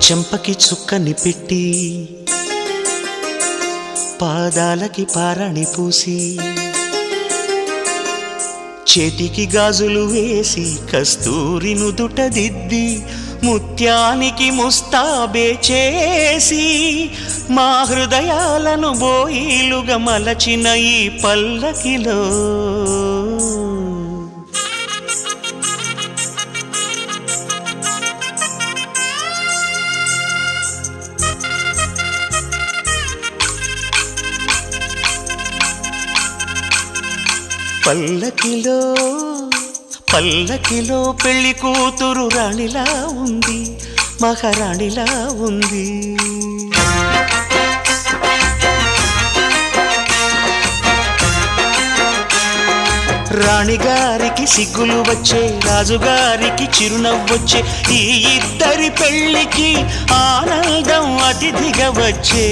చెంపకి చుక్కని పెట్టి పాదాలకి పారాణి పూసి చేతికి గాజులు వేసి కస్తూరి నుదుట దిద్ది ముత్యానికి ముస్తాబే చేసి మా హృదయాలను బోయిలుగా మలచిన ఈ పల్లకిలో పల్లకిలో పల్లకిలో పెళ్లి కూతురు రాణిలా ఉంది, మహారాణిలా ఉంది. రాణిగారికి సిగ్గులు వచ్చే, రాజుగారికి చిరునవ్వొచ్చే, ఈ ఇద్దరి పెళ్లికి ఆనందం అతిథిగా వచ్చే.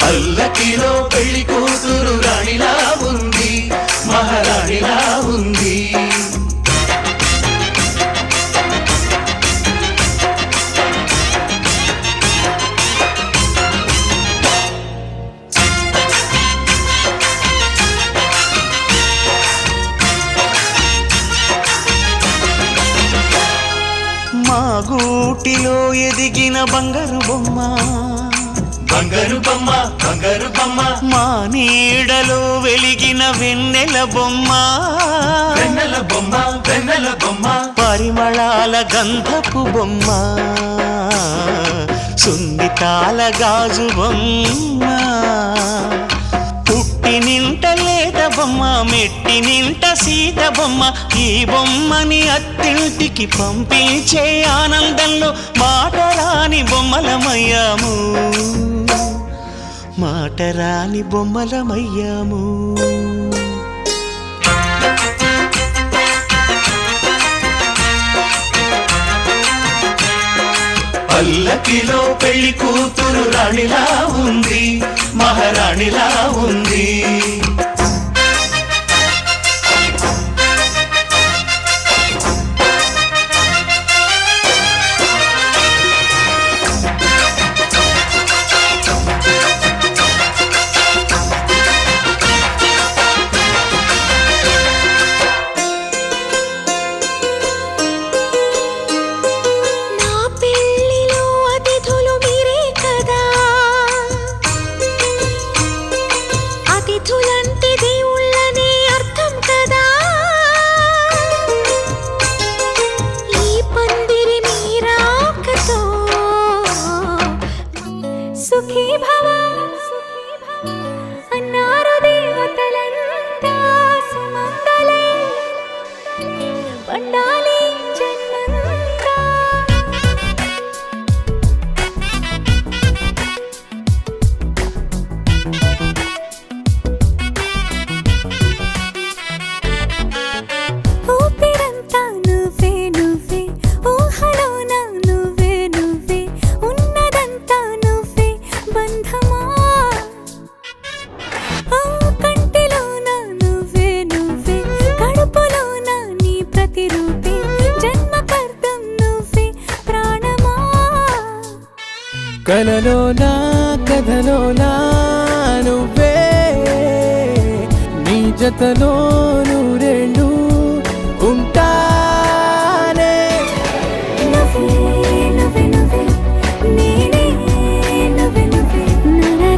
పల్లకిలో పెళ్లి కూతురు రాణిలా ఉంది, మహారాణిలా ఉంది. మా గూటిలో ఎదిగిన బంగారు బొమ్మ, బంగారు బొమ్మ, బంగారు బొమ్మ, మా నీడలో వెలిగిన వెన్నెల బొమ్మ, వెన్నెల బొమ్మ, వెన్నెల బొమ్మ, పరిమళాల గంధపు బొమ్మ, సున్నితాల గాజు బొమ్మ, పుట్టి నింట లేత బొమ్మ, మెట్టి నింట సీత బొమ్మ. ఈ బొమ్మని అత్తింటికి పంపించే ఆనందంలో మాటరాని బొమ్మలమయ్యాము, మాటరాని బొమ్మలమయ్యాము. పల్లకిలో పెళ్లి కూతురు రాణిలా ఉంది, మహారాణిలా ఉంది. సుఖీ భవ అన్నారు దేవతలంతా, సుమంగళే పండాలి జన్మంతా. ఊపిరంతా నువ్వే నువ్వే, ఊహలోన నువ్వే నువ్వే, ఉన్నదంతా నువ్వే బంధమా. కంటిలోన నువ్వే నువ్వే, కడుపులోన నీ ప్రతిరూపే, జన్మకర్తం నువ్వే ప్రాణమా. కలలోనా కథలోనా నువ్వే, నీ జతలో నూరేళ్ళు ఉంటానే. నువ్వే నువ్వే నువ్వే, నేనే నువ్వే నువ్వే, నువ్వే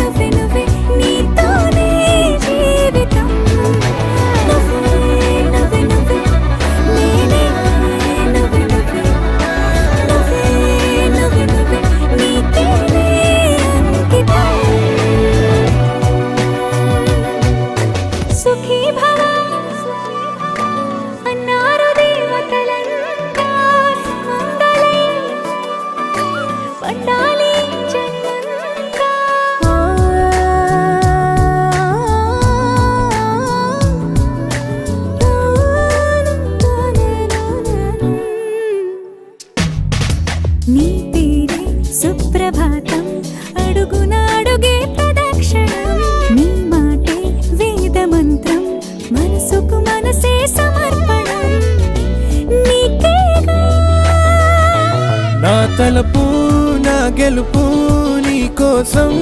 నువ్వే నువ్వే, నీతోనే జీవితం. నువ్వే నువ్వే నువ్వే, నేనే నువ్వే నువ్వే, నువ్వే నువ్వే నువ్వే, నీకేనే అంకితం. సుఖీ భవ తలపు నా గెలుపు నీ కోసం.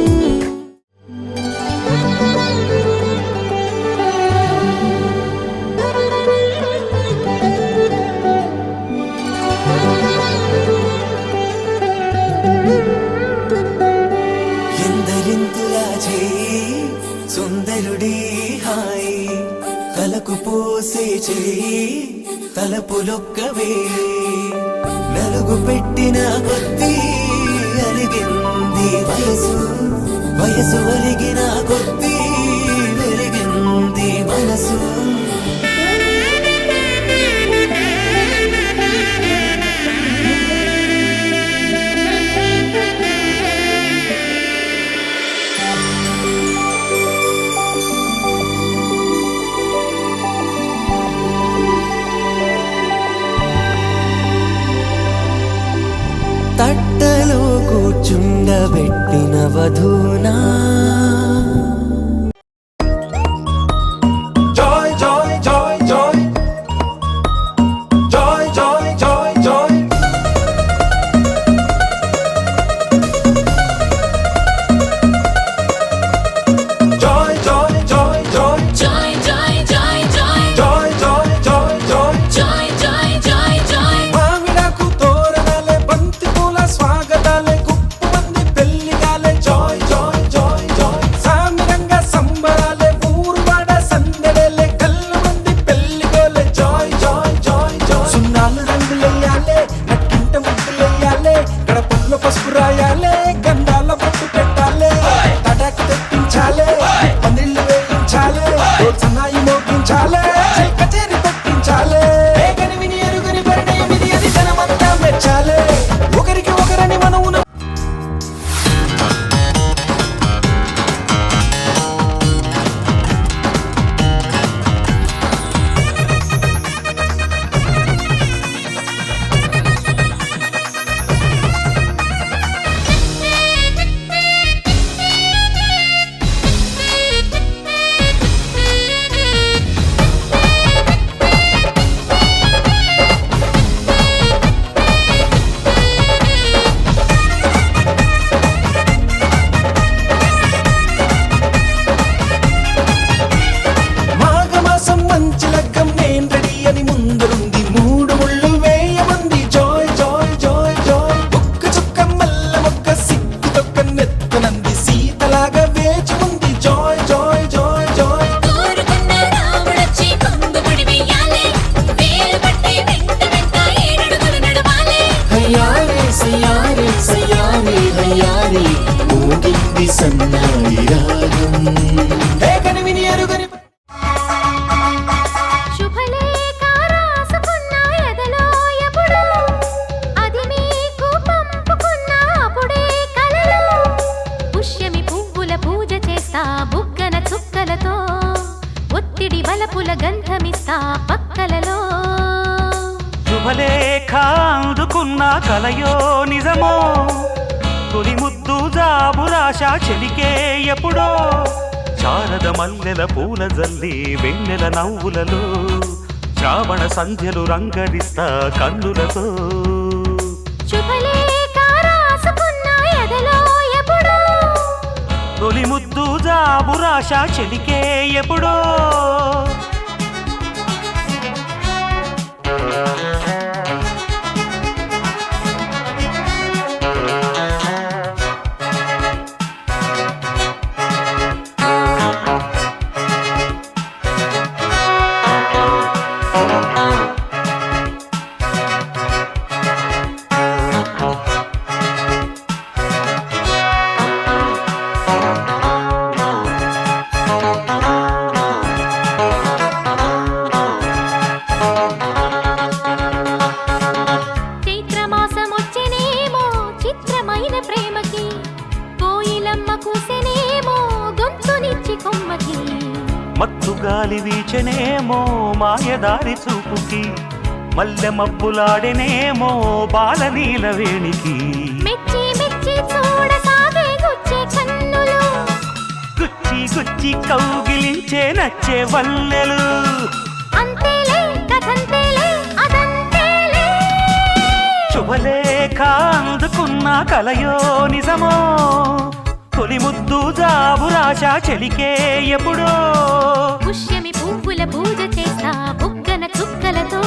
ఎందరింతులా చేయి సుందరుడి హాయి తలకు పోసే చేయి తలపులొక్కవే నలుగు పెట్టిన కొద్దీ అలిగింది వయసు వయసు ఒలిగిన కొద్దీ వెలిగింది మనసు. తట్టలో కూర్చుండబెట్టిన వధూనా joy joy joy joy joy joy joy joy joy joy joy joy Joy, joy, joy, joy, joy joy joy joy joy, joy, joy, joy. మామిడాకు తోరణాలే బంతి పూల స్వాగతాలే కుప్పమంది పెళ్లిగాలే జాయ్ జాయ్ జాయ్ జాయ్ సామిరంగ సంబరాలే ఊరువాడ సందడేలే కళ్ళు మంది పెళ్లిగోలే జాయ్ జాయ్ జాయ్ జాయ్ సున్నాలు రంగులెయ్యాలే నట్టింట ముగ్గులెయ్యాలే గడపల్లో పసుపు రాయాలే గంధాల బొట్టు పెట్టాలే తడాకు తెప్పించాలే పందిళ్ళు వేయించాలే సన్నాయి మోగించాలే కచేరి పెట్టించాలే ఏగని విని ఎరుగని పరిణయం ఇది అది జనమంతా మెచ్చాలే ఒకరికి ఒకరని మనవున మాఘమాసం మంచి లగ్గం నేను రెడీ అని ముందరుంది మూడు ముళ్ళు వేయమంది జాయ్ జాయ్ జాయ్ జాయ్ ఒక్క చుక్క మల్ల మొక్క సిక్కు తొక్క నెత్తనంది సీతలాగా వేచి ఉంది జాయ్ జాయ్ జాయ్ జాయ్ కోరుకున్న రాముడొచ్చి కొంగుముడి వెయ్యాలే వేలు పట్టి వెంట వెంట ఏడడుగులు నడవాలే. హయ్యారే సయ్యారే సయ్యారే హయ్యారే ఊగింది సన్నాయి రాగం. ఏగని విని ఎరుగని శుభలేఖ రాసుకున్న ఎదలో ఎప్పుడు అది మీకు పంపుకున్న అప్పుడే కలలో పుష్యమి పువ్వుల పూజ చేస్తా బుగ్గన చుక్కలతో ఒత్తిడి వలపుల గంధమిస్తా పక్కలలో. శుభలేఖ అందుకున్న కలయో నిజమో తొలి ముద్దు జాబురాశ చెలికే ఎప్పుడో శారద మల్లెల పూల జల్లి వెన్నెల నవ్వులలో శ్రావణ సంధ్యలు రంగరిస్తా కన్నులతో. శుభలేఖ రాసుకున్న ఎదలో ఎప్పుడు తొలి ముద్దు జాబురాశ చెలికే ఎప్పుడో మత్తు గాలి వీచెనేమో మాయదారి చూపుకి మల్లె మబ్బులాడెనేమో బాలనీల వేణికి మెచ్చి మెచ్చి చూడసాగే గుచ్చే కన్నులు గుచ్చి గుచ్చి కౌగిలించే నచ్చే వల్లెలు అంతేలే కథంతేలే అదంతేలే శుభలేఖ రాసుకున్న కలయో నిజమో తొలి ముద్దు జాబు రాశా చెలికే ఎప్పుడో పుష్యమి పువ్వుల పూజ చేస్తా బుగ్గన చుక్కలతో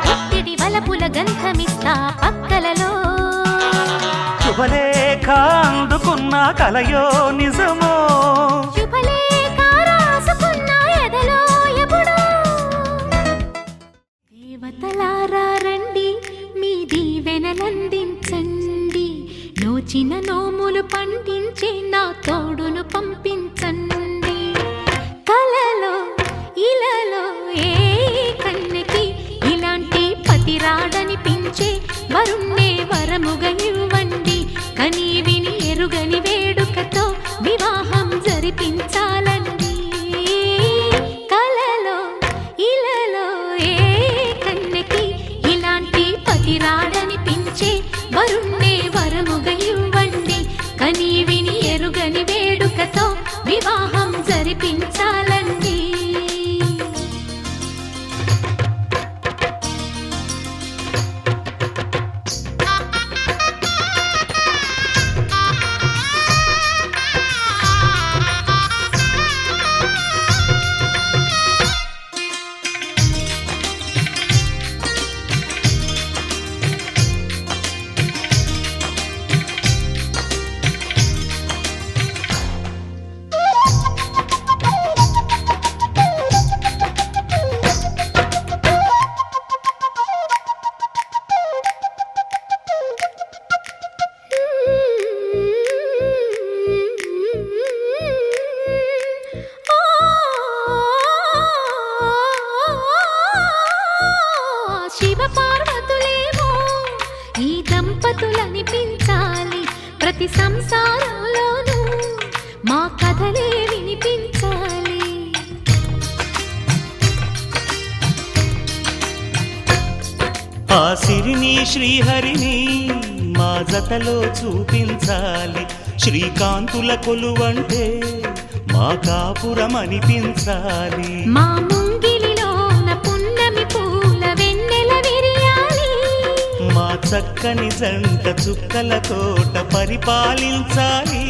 పుట్టిడి వలపుల గంధమిస్తా పక్కలలో శుభలేఖ అందుకున్న కలయో నిజమో శుభలేఖ రాసుకున్న ఎదలో ఎప్పుడో దేవతలారా రండి మీ దీవెనలందించండి నోచిన నోములు పండించే నా తోడును పంపించండి కలలో ఇలలో ఏ కన్నెకి ఇలాంటి పతి రాడనిపించే వరుణ్ణే వరముగా ఇవ్వండి కని విని ఎరుగని వేడుకతో వివాహం జరిపించాలండి కలలో ఇలలో ఏ కన్నెకి ఇలాంటి పతి రాడనిపించే వరుణ్ణే వరముగా ఇవ్వండి కని విని ఎరుగని వేడుకతో వివాహం జరిపించాలండి శివ పార్వతులేమో ఈ దంపతులనిపించాలి ప్రతి సంసారంలోనూ మా కథలే వినిపించాలి ఆ సిరిని శ్రీహరిని మా జతలో చూపించాలి శ్రీకాంతుల కొలువంటే మా కాపురం అనిపించాలి మా ముంగిలిలోన పున్నమి పూల వెన్నెల విరియాలి మా చక్కని జంట చుక్కల తోట పరిపాలించాలి